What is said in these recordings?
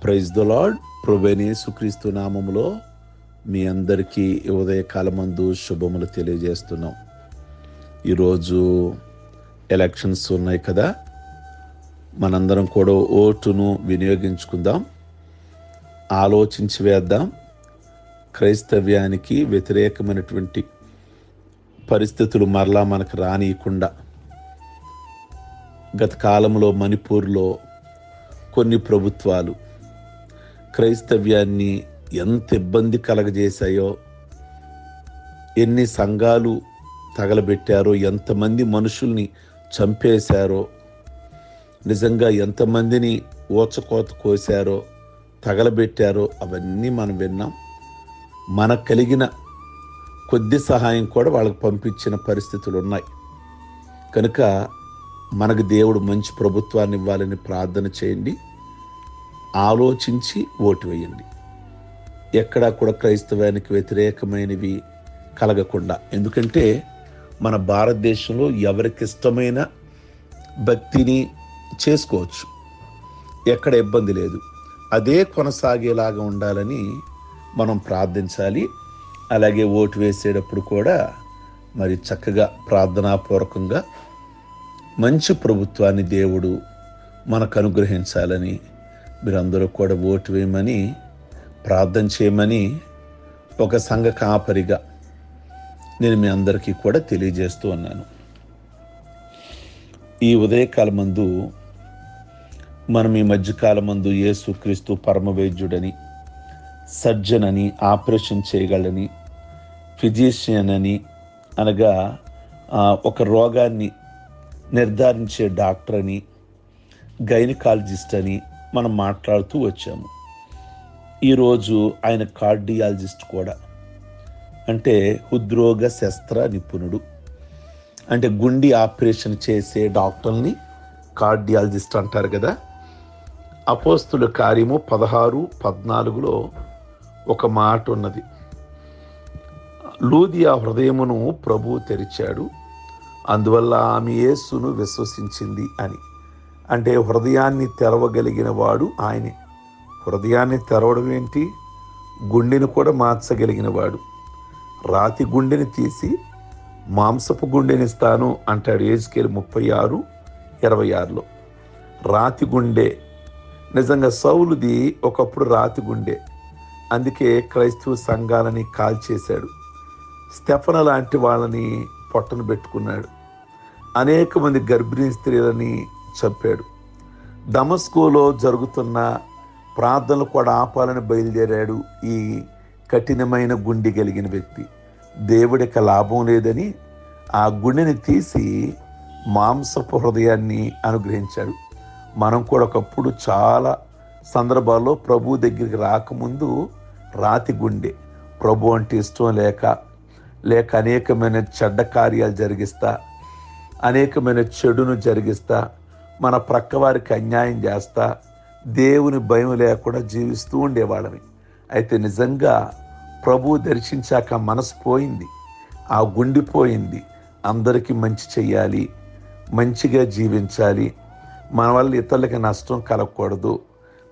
Praise the lord. ప్రభువైన యేసుక్రీస్తు నామములో మీ అందరికీ ఉదయకాలమందు శుభములు తెలియజేస్తున్నాం. ఈరోజు ఎలక్షన్స్ ఉన్నాయి కదా, మనందరం కూడా ఓటును వినియోగించుకుందాం, ఆలోచించి వేద్దాం. క్రైస్తవ్యానికి వ్యతిరేకమైనటువంటి పరిస్థితులు మరలా మనకు రానియకుండా గత కాలంలో మణిపూర్లో కొన్ని ప్రభుత్వాలు క్రైస్తవ్యాన్ని ఎంత ఇబ్బంది కలగజేశాయో, ఎన్ని సంఘాలు తగలబెట్టారో, ఎంతమంది మనుషుల్ని చంపేశారో, నిజంగా ఎంతమందిని ఓచకోత కోసారో, తగలబెట్టారో అవన్నీ మనం విన్నాం. మనకు కలిగిన కొద్ది సహాయం కూడా వాళ్ళకి పంపించిన పరిస్థితులు ఉన్నాయి. కనుక మనకు దేవుడు మంచి ప్రభుత్వాన్ని ఇవ్వాలని ప్రార్థన చేయండి, ఆలోచించి ఓటు వేయండి. ఎక్కడా కూడా క్రైస్తవానికి వ్యతిరేకమైనవి కలగకుండా. ఎందుకంటే మన భారతదేశంలో ఎవరికి ఇష్టమైన భక్తిని చేసుకోవచ్చు, ఎక్కడ ఇబ్బంది లేదు. అదే కొనసాగేలాగా ఉండాలని మనం ప్రార్థించాలి. అలాగే ఓటు వేసేటప్పుడు కూడా మరి చక్కగా ప్రార్థనాపూర్వకంగా మంచి ప్రభుత్వాన్ని దేవుడు మనకు అనుగ్రహించాలని మీరందరూ కూడా ఓటు వేయమని ప్రార్థన చేయమని ఒక సంఘ కాపరిగా నేను మీ అందరికీ కూడా తెలియజేస్తూ ఉన్నాను. ఈ ఉదయకాలమందు మనం ఈ మధ్యకాలమందు యేసుక్రీస్తు పరమవైద్యుడని, సర్జన్ అని, ఆపరేషన్ చేయగలని, ఫిజిషియన్ అని, అనగా ఒక రోగాన్ని నిర్ధారించే డాక్టర్ అని, గైనకాలజిస్ట్ అని మనం మాట్లాడుతూ వచ్చాము. ఈరోజు ఆయన కార్డియాలజిస్ట్ కూడా, అంటే హృద్రోగ శస్త్ర నిపుణుడు, అంటే గుండె ఆపరేషన్ చేసే డాక్టర్ని కార్డియాలజిస్ట్ అంటారు కదా. అపోస్తుల కార్యము 16:14 ఒక మాట ఉన్నది, లూదియా హృదయమును ప్రభువు తెరిచాడు, అందువల్ల ఆమె యేసును విశ్వసించింది అని. అంటే హృదయాన్ని తెరవగలిగిన వాడు ఆయనే. హృదయాన్ని తెరవడం ఏంటి? గుండెను కూడా మార్చగలిగిన వాడు. రాతి గుండెని తీసి మాంసపు గుండెని ఇస్తాను అంటాడు యెహెజ్కేలు 36:26. రాతి గుండె నిజంగా సౌలుది ఒకప్పుడు రాతి గుండె, అందుకే క్రైస్తవ సంఘాలని కాల్చేశాడు. స్టెఫన లాంటి వాళ్ళని పొట్టను పెట్టుకున్నాడు. అనేక మంది గర్భిణీ స్త్రీలని చంపాడు. దమస్కులో జరుగుతున్న ప్రార్థనలు కూడా ఆపాలని బయలుదేరాడు ఈ కఠినమైన గుండె కలిగిన వ్యక్తి. దేవుడికి లాభం లేదని ఆ గుండెని తీసి మాంసపు హృదయాన్ని అనుగ్రహించాడు. మనం కూడా ఒకప్పుడు చాలా సందర్భాల్లో ప్రభు దగ్గరికి రాకముందు రాతి గుండె, ప్రభు అంటే ఇష్టం లేక అనేకమైన చెడ్డ కార్యాలు జరిగిస్తా, అనేకమైన చెడును జరిగిస్తా, మన ప్రక్క వారికి అన్యాయం చేస్తా, దేవుని భయం లేకుండా జీవిస్తూ ఉండేవాళ్ళని. అయితే నిజంగా ప్రభు దర్శించాక మనసు పోయింది, ఆ గుండె పోయింది. అందరికీ మంచి చెయ్యాలి, మంచిగా జీవించాలి, మన వల్ల ఇతరులకి నష్టం కలగకూడదు,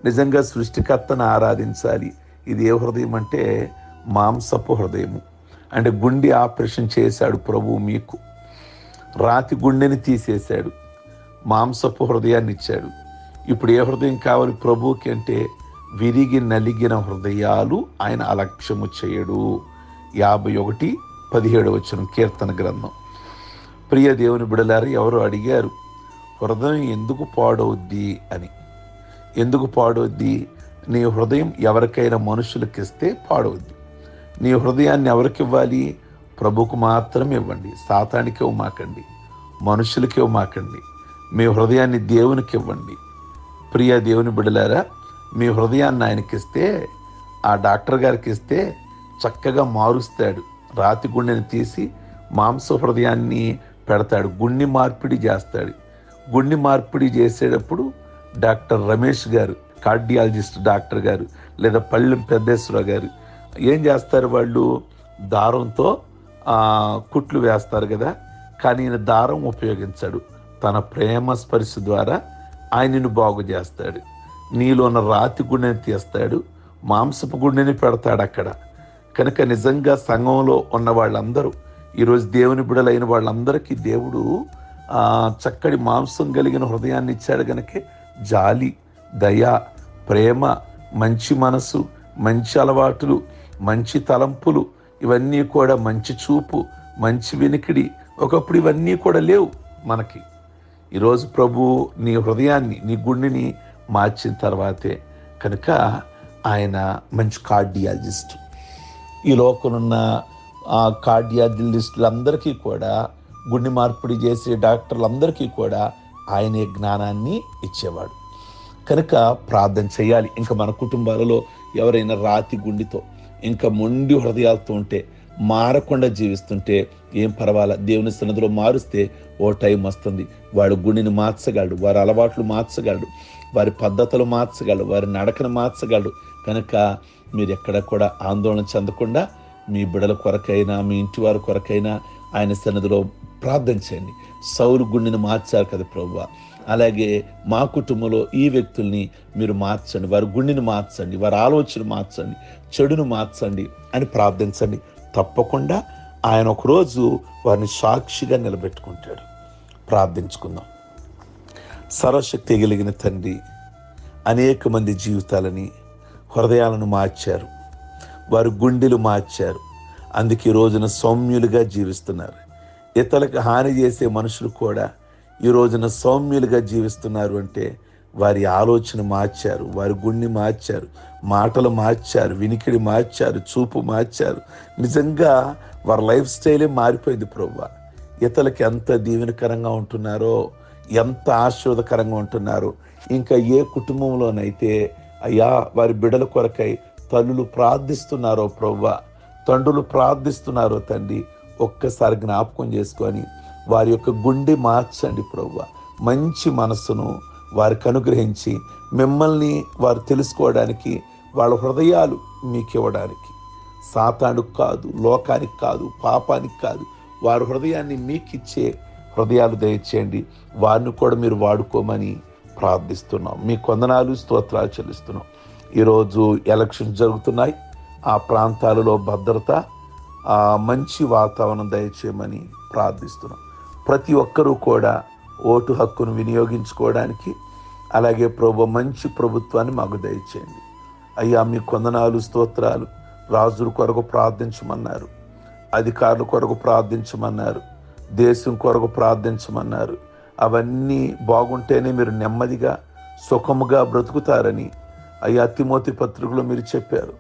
నిజంగా సృష్టికర్తను ఆరాధించాలి. ఇది ఏ హృదయం అంటే మాంసపు హృదయము. అంటే గుండె ఆపరేషన్ చేశాడు ప్రభు మీకు, రాతి గుండెని తీసేశాడు, మాంసపు హృదయాన్ని ఇచ్చాడు. ఇప్పుడు ఏ హృదయం కావాలి ప్రభువుకి అంటే విరిగి నలిగిన హృదయాలు ఆయన అలక్ష్యము చేయడు. 51:17 కీర్తన గ్రంథం. ప్రియ దేవుని బిడలారు, ఎవరు అడిగారు హృదయం ఎందుకు పాడవుద్ది అని. ఎందుకు పాడవుద్ది? నీ హృదయం ఎవరికైనా మనుషులకి ఇస్తే పాడవుద్ది. నీ హృదయాన్ని ఎవరికి ఇవ్వాలి? ప్రభుకు మాత్రం ఇవ్వండి. సాతానికి ఇవ్వమాకండి, మనుషులకి ఇవ్వమాకండి. మీ హృదయాన్ని దేవునికి ఇవ్వండి. ప్రియ దేవుని బిడ్డలారా, మీ హృదయాన్ని ఆయనకి ఇస్తే, ఆ డాక్టర్ గారికి ఇస్తే చక్కగా మారుస్తాడు. రాతి గుండెని తీసి మాంస హృదయాన్ని పెడతాడు, గుండె మార్పిడి చేస్తాడు. గుండె మార్పిడి చేసేటప్పుడు డాక్టర్ రమేష్ గారు, కార్డియాలజిస్ట్ డాక్టర్ గారు, లేదా పళ్ళెం పెద్దేశ్వరరావు గారు ఏం చేస్తారు? వాళ్ళు దారంతో కుట్లు వేస్తారు కదా, కానీ ఈయన దారం ఉపయోగించాడు. తన ప్రేమ స్పర్శ ద్వారా ఆయనను బాగు చేస్తాడు. నీలో ఉన్న రాతి గుండెని తీస్తాడు, మాంసపు గుండెని పెడతాడు అక్కడ. కనుక నిజంగా సంఘంలో ఉన్న వాళ్ళందరూ, ఈరోజు దేవుని బిడ్డలైన వాళ్ళందరికీ దేవుడు చక్కటి మాంసం కలిగిన హృదయాన్ని ఇచ్చాడు. కనుకే జాలి, దయ, ప్రేమ, మంచి మనసు, మంచి అలవాటులు, మంచి తలంపులు, ఇవన్నీ కూడా, మంచి చూపు, మంచి వినికిడి, ఒకప్పుడు ఇవన్నీ కూడా లేవు మనకి. ఈరోజు ప్రభు నీ హృదయాన్ని, నీ గుండెని మార్చిన తర్వాతే కనుక ఆయన మంచి కార్డియాలజిస్ట్. ఈ లోకలున్న కార్డియాలజిస్టులందరికీ కూడా, గుండె మార్పిడి చేసే డాక్టర్లందరికీ కూడా ఆయనే జ్ఞానాన్ని ఇచ్చేవాడు. కనుక ప్రార్థన చేయాలి. ఇంకా మన కుటుంబాలలో ఎవరైనా రాతి గుండెతో, ఇంకా మొండి హృదయాలతో ఉంటే, మారకుండా జీవిస్తుంటే ఏం పర్వాలా, దేవుని సన్నిధిలో మారుస్తే ఓ టైం వస్తుంది, వాడు గుండెని మార్చగలడు, వారి అలవాట్లు మార్చగలడు, వారి పద్ధతులు మార్చగలడు, వారి నడకను మార్చగలడు. కనుక మీరు ఎక్కడ కూడా ఆందోళన చెందకుండా మీ బిడ్డల కొరకైనా, మీ ఇంటి వారి కొరకైనా ఆయన సన్నిధిలో ప్రార్థన చేయండి. సౌలు గుండెని మార్చారు కదా ప్రభువా, అలాగే మా కుటుంబంలో ఈ వ్యక్తుల్ని మీరు మార్చండి, వారి గుండెని మార్చండి, వారి ఆలోచన మార్చండి, చెడును మార్చండి అని ప్రార్థించండి. తప్పకుండా ఆయన ఒకరోజు వారిని సాక్షిగా నిలబెట్టుకుంటాడు. ప్రార్థించుకుందాం. సర్వశక్తి కలిగిన తండ్రి, అనేక మంది జీవితాలని, హృదయాలను మార్చారు, వారి గుండెలు మార్చారు. అందుకే ఈ రోజున సౌమ్యులుగా జీవిస్తున్నారు. ఇతరులకు హాని చేసే మనుషులు కూడా ఈ రోజున సౌమ్యులుగా జీవిస్తున్నారు అంటే వారి ఆలోచన మార్చారు, వారి గుండె మార్చారు, మాటలు మార్చారు, వినికిడి మార్చారు, చూపు మార్చారు. నిజంగా వారి లైఫ్ స్టైలే మారిపోయింది ప్రభువా. ఇతరులకి ఎంత దీవెనకరంగా ఉంటున్నారో, ఎంత ఆశీర్వాదకరంగా ఉంటున్నారో. ఇంకా ఏ కుటుంబంలోనైతే అయ్యా వారి బిడ్డల కొరకై తల్లులు ప్రార్థిస్తున్నారో ప్రభువా, తండ్రులు ప్రార్థిస్తున్నారో తండ్రి, ఒక్కసారి జ్ఞాపకం చేసుకొని వారి యొక్క గుండె మార్చండి ప్రభువా. మంచి మనస్సును వారికి అనుగ్రహించి మిమ్మల్ని వారు తెలుసుకోవడానికి, వాళ్ళ హృదయాలు మీకు ఇవ్వడానికి, సాతానుకు కాదు, లోకానికి కాదు, పాపానికి కాదు, వారి హృదయాన్ని మీకు ఇచ్చే హృదయాలు దయచేయండి. వారిని కూడా మీరు వాడుకోమని ప్రార్థిస్తున్నాం. మీ వందనాలు, స్తోత్రాలు చెల్లిస్తున్నాం. ఈరోజు ఎలక్షన్స్ జరుగుతున్నాయి. ఆ ప్రాంతాలలో భద్రత, మంచి వాతావరణం దయచేయమని ప్రార్థిస్తున్నాం. ప్రతి ఒక్కరూ కూడా ఓటు హక్కును వినియోగించుకోవడానికి, అలాగే ప్రభు మంచి ప్రభుత్వాన్ని మాకు దయచేయండి. అయ్యా మీ వందనాలు, స్తోత్రాలు. రాజుల కొరకు ప్రార్థించమన్నారు, అధికారుల కొరకు ప్రార్థించమన్నారు, దేశం కొరకు ప్రార్థించమన్నారు. అవన్నీ బాగుంటేనే మీరు నెమ్మదిగా, సుఖముగా బ్రతుకుతారని అయ్యా తిమోతి పత్రికలో మీరు చెప్పారు.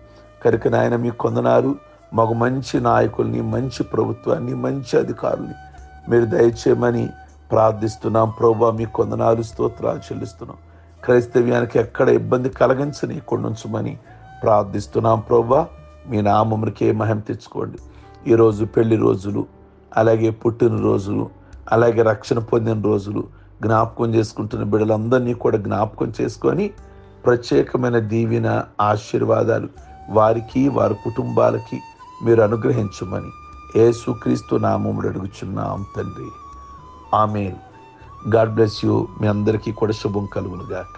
కనుక నాయన మీ వందనాలు. మాకు మంచి నాయకుల్ని, మంచి ప్రభుత్వాన్ని, మంచి అధికారుల్ని మీరు దయచేయమని ప్రార్థిస్తున్నాం. ప్రభువా మీ వందనాలు, స్తోత్రాలు చెల్లిస్తున్నాం. క్రైస్తవ్యానికి ఎక్కడ ఇబ్బంది కలిగించనీయకుండా ఉంచమని ప్రార్థిస్తున్నాం. ప్రభువా మీ నామమునికే మహిమ తెచ్చుకోండి. ఈరోజు పెళ్లి రోజులు, అలాగే పుట్టినరోజులు, అలాగే రక్షణ పొందిన రోజులు జ్ఞాపకం చేసుకుంటున్న బిడ్డలందరినీ కూడా జ్ఞాపకం చేసుకొని ప్రత్యేకమైన దీవెన, ఆశీర్వాదాలు వారికి, వారి కుటుంబాలకి మీరు అనుగ్రహించమని యేసుక్రీస్తు నామములో అడుగుచున్నాం తండ్రి. ఆమేన్. God bless you. మీ అందరికీ కూడా శుభం కలుగును గాక.